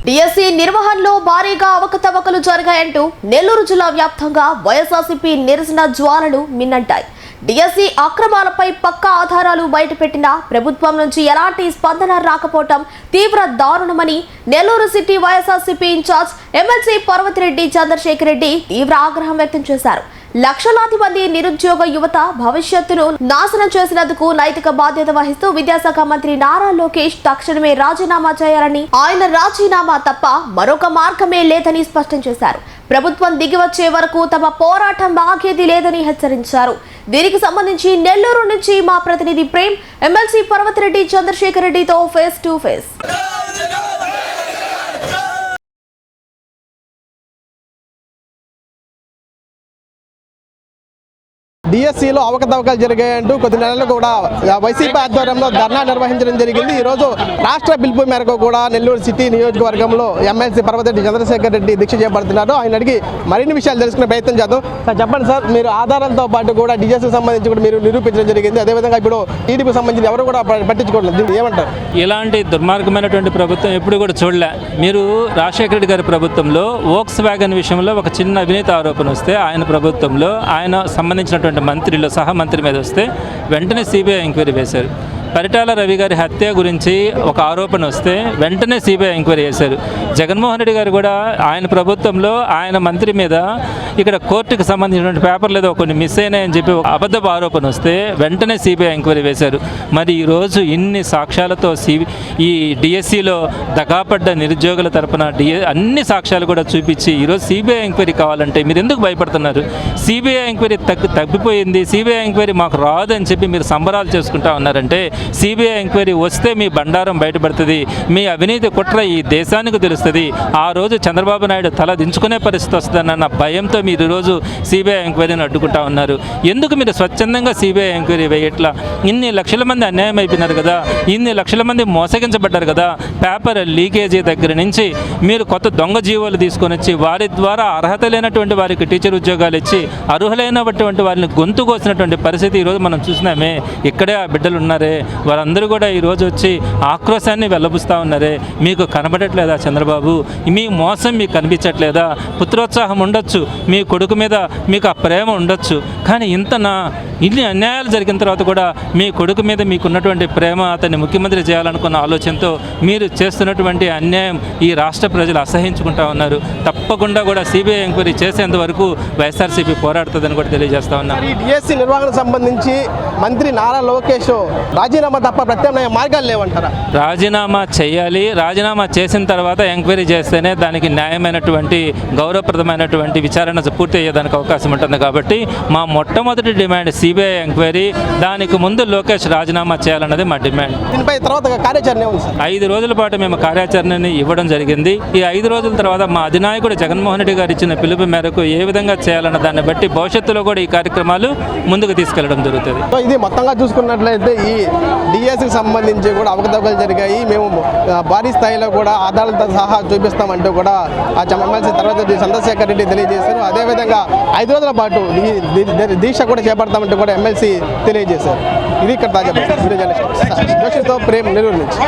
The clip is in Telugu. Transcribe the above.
డిఎస్సి నిర్వహణలో భారీగా అవకతవకలు జరిగాయంటూ నెల్లూరు జిల్లా వ్యాప్తంగా వైఎస్ఆర్సీపీ నిరసన జ్వాలలు మిన్నంటాయి. డిఎస్సి అక్రమాలపై పక్కా ఆధారాలు బయటపెట్టినా ప్రభుత్వం నుంచి ఎలాంటి స్పందన రాకపోవటం తీవ్ర దారుణమని Nellore city YSRCP incharge MLC Parvathireddy Chandrasekhar Reddy తీవ్ర ఆగ్రహం వ్యక్తం చేశారు. లక్షలాది మంది నిరుద్యోగ యువత భవిష్యత్తును నాశనం చేసినందుకు నైతిక బాధ్యత వహిస్తూ విద్యాశాఖ మంత్రి నారా లోకేష్ తక్షణమే రాజీనామా చేయాలని, ఆయన రాజీనామా తప్ప మరొక మార్గమే లేదని స్పష్టం చేశారు. ప్రభుత్వం దిగివచ్చే వరకు తమ పోరాటం ఆగేది లేదని హెచ్చరించారు. దీనికి సంబంధించి నెల్లూరు నుంచి మా ప్రతినిధి ప్రేమ్ ఎమ్మెల్సీ పర్వతిరెడ్డి చంద్రశేఖర్ రెడ్డితో ఫేస్ టు ఫేస్. డిఎస్సిలో అవకతవకలు జరిగాయంటూ కొద్ది నెలలు కూడా వైసీపీ ఆధ్వర్యంలో ధర్నా నిర్వహించడం జరిగింది. ఈరోజు రాష్ట్ర పిలుపు మేరకు కూడా నెల్లూరు సిటీ నియోజకవర్గంలో ఎమ్మెల్సీ పర్వతిరెడ్డి చంద్రశేఖర్ రెడ్డి దీక్ష చేపడుతున్నారు. ఆయన అడిగి మరిన్ని విషయాలు తెలుసుకునే ప్రయత్నం చేద్దాం. సార్ చెప్పండి సార్, మీరు ఆధారాలతో పాటు కూడా డిఎస్సికి సంబంధించి కూడా మీరు నిరూపించడం జరిగింది. అదేవిధంగా ఇప్పుడు టీడీపీకి సంబంధించి ఎవరు కూడా పట్టించుకోవడం, దీన్ని ఏమంటారు? ఇలాంటి దుర్మార్గమైనటువంటి ప్రభుత్వం ఎప్పుడు కూడా చూడలే. మీరు రాజశేఖర రెడ్డి గారి ప్రభుత్వంలో వోక్స్ వ్యాగన్ విషయంలో ఒక చిన్న అవినీతి ఆరోపణ వస్తే ఆయన ప్రభుత్వంలో ఆయన సంబంధించినటువంటి మంత్రిలో సహా మంత్రి మీద వస్తే వెంటనే సిబిఐ ఎంక్వైరీ వేశారు. పరిటాల రవి గారి హత్య గురించి ఒక ఆరోపణ వస్తే వెంటనే సిబిఐ ఎంక్వైరీ చేశారు. జగన్మోహన్ రెడ్డి గారు కూడా ఆయన ప్రభుత్వంలో ఆయన మంత్రి మీద ఇక్కడ కోర్టుకు సంబంధించినటువంటి పేపర్లు ఏదో కొన్ని మిస్ అయినాయని చెప్పి ఒక అబద్ధపు ఆరోపణ వస్తే వెంటనే సిబిఐ ఎంక్వైరీ వేశారు. మరి ఈరోజు ఇన్ని సాక్ష్యాలతో ఈ డిఎస్సిలో దగాపడ్డ నిరుద్యోగుల తరపున అన్ని సాక్ష్యాలు కూడా చూపించి ఈరోజు సిబిఐ ఎంక్వైరీ కావాలంటే మీరు ఎందుకు భయపడుతున్నారు? సిబిఐ ఎంక్వైరీ తప్పిపోయింది, సిబిఐ ఎంక్వైరీ మాకు రాదని చెప్పి మీరు సంబరాలు చేసుకుంటా ఉన్నారంటే సిబిఐ ఎంక్వైరీ వస్తే మీ బండారం బయటపడుతుంది, మీ అవినీతి కుట్ర ఈ దేశానికి తెలుస్తుంది. ఆ రోజు చంద్రబాబు నాయుడు తల దించుకునే పరిస్థితి వస్తుందన్న భయంతో మీరు ఈరోజు సిబిఐ ఎంక్వైరీని అడ్డుకుంటా ఉన్నారు. ఎందుకు మీరు స్వచ్ఛందంగా సిబిఐ ఎంక్వైరీ వేయట్లా? ఇన్ని లక్షల మంది అన్యాయం అయిపోయినారు కదా, ఇన్ని లక్షల మంది మోసగించబడ్డారు కదా. పేపర్ లీకేజీ దగ్గర నుంచి మీరు కొత్త దొంగ జీవోలు తీసుకొని వచ్చి వారి ద్వారా అర్హత లేనటువంటి వారికి టీచర్ ఉద్యోగాలు ఇచ్చి అర్హులైనటువంటి వారిని గొంతు కోసినటువంటి పరిస్థితి ఈరోజు మనం చూసినామే. ఇక్కడే ఆ బిడ్డలు ఉన్నారే, వారందరూ కూడా ఈరోజు వచ్చి ఆక్రోశాన్ని వెళ్ళబుస్తూ ఉన్నారే. మీకు కనబడట్లేదా చంద్రబాబు? మీ మోసం మీకు కనిపించట్లేదా? పుత్రోత్సాహం ఉండొచ్చు, మీ కొడుకు మీద మీకు ఆ ప్రేమ ఉండొచ్చు, కానీ ఇన్ని అన్యాయాలు జరిగిన తర్వాత కూడా మీ కొడుకు మీద మీకున్నటువంటి ప్రేమ, అతన్ని ముఖ్యమంత్రి చేయాలనుకున్న ఆలోచనతో మీరు చేస్తున్నటువంటి అన్యాయం ఈ రాష్ట్ర ప్రజలు అసహించుకుంటా ఉన్నారు. తప్పకుండా కూడా సిబిఐ ఎంక్వైరీ చేసేంత వరకు వైఎస్ఆర్సీపీ పోరాడుతుందని కూడా తెలియజేస్తా ఉన్నారు. ఈ డిఎస్సి నిర్వహణకు సంబంధించి మంత్రి నారా లోకేష్ రాజీనామా తప్ప ప్రత్యామ్నాయ మార్గాలు లేవంటారా? రాజీనామా చేయాలి. రాజీనామా చేసిన తర్వాత ఎంక్వైరీ చేస్తేనే దానికి న్యాయమైనటువంటి గౌరవప్రదమైనటువంటి విచారణ పూర్తి అయ్యేదానికి అవకాశం ఉంటుంది. కాబట్టి మా మొట్టమొదటి డిమాండ్ సిబిఐ ఎంక్వైరీ. దానికి ముందు లోకేష్ రాజీనామా చేయాలన్నది మా డిమాండ్. దీనిపై తర్వాత కార్యాచరణ ఉంది సార్. 5 రోజుల పాటు మేము కార్యాచరణని ఇవ్వడం జరిగింది. ఈ 5 రోజుల తర్వాత మా అధినాయకుడు జగన్మోహన్ రెడ్డి గారు ఇచ్చిన పిలుపు మేరకు ఏ విధంగా చేయాలన్న దాన్ని బట్టి భవిష్యత్తులో కూడా ఈ కార్యక్రమాలు ముందుకు తీసుకెళ్లడం జరుగుతుంది. ఇది మొత్తంగా చూసుకున్నట్లయితే ఈ డిఎస్సికి సంబంధించి కూడా అవకతవకలు జరిగాయి, మేము భారీ స్థాయిలో కూడా ఆధారాలతో సహా చూపిస్తామంటూ కూడా ఆ ఎమ్మెల్సీ తర్వాత చంద్రశేఖర్ రెడ్డి తెలియజేశారు. అదేవిధంగా 5 రోజుల పాటు దీక్ష కూడా చేపడతామంటూ కూడా ఎమ్మెల్సీ తెలియజేశారు. ఇది ఇక్కడ తాజా జోషితో ప్రేమ్ నెల్లూరు నుంచి.